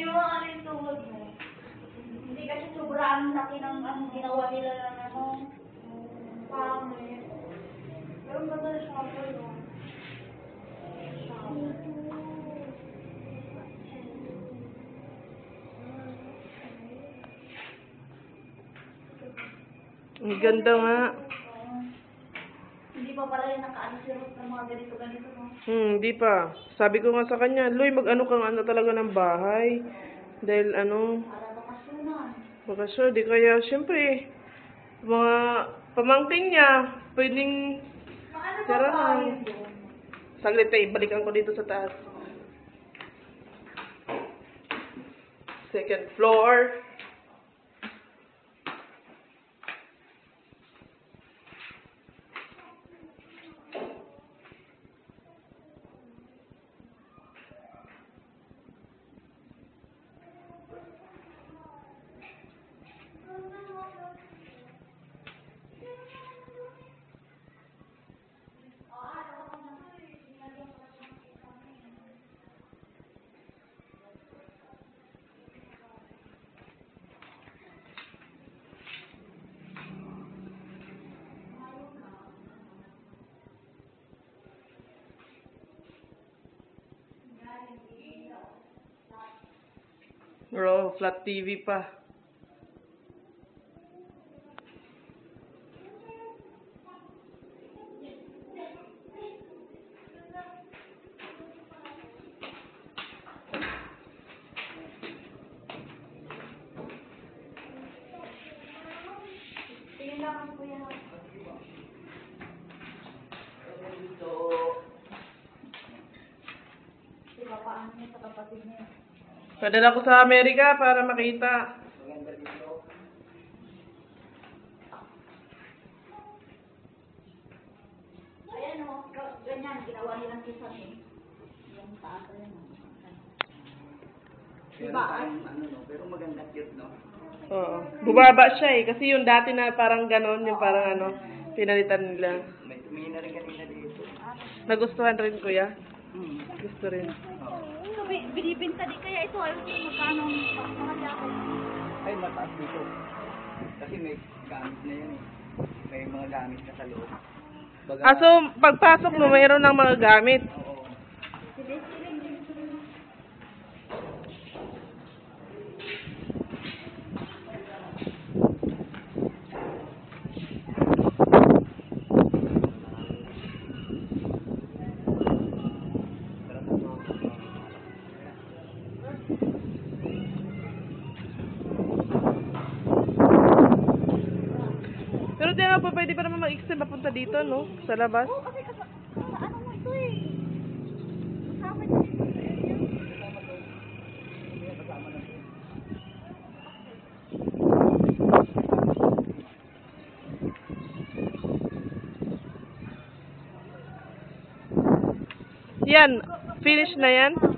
Di ba ano yung tuhod mo? Hindi kasi sobrang laki ng ginawa nila ng pangit. Pero ang ganda na shower, no? Shower. Ang ganda nga. Hindi pa pala yung naka-answer ng mga ganito-ganito, no? Di pa. Sabi ko nga sa kanya, Loy, mag-ano kang ano talaga ng bahay. Dahil ano, Para bakasyonan. bakasyon, di kaya, syempre, mga pamangkin niya, pwedeng Maano ba tirahan. bahay doon? Saglit balikan ko dito sa taas. Second floor. Bro, flat TV pa. Tingin lang ako kuya. Diba paano niya sa kapatid niya? Padala ko sa Amerika para makita. Ayan o, ganyan, ginawa nilang kisame. Yung taas na yun. Diba? Ano, no? Pero maganda cute, no? Oo. Bumaba siya kasi yung dati na parang ganon, yung parang ano, pinalitan nila. May tumingin na rin kanina dito. Nagustuhan rin kuya? Gusto rin. So, binibinta din kaya ito. Ayaw ko magkano mga jacket. Ay, mataas dito. Kasi may gamit na yan eh. May mga gamit na sa loob. Baga, So, pagpasok mo, mayroon ng mga gamit. oo. Siling din. Pero di na pa, pwede pa naman mag-extend papunta dito, no? Sa labas. Oo, kasi ano mo ito eh. Kasama niya ito. Yan, finish na yan.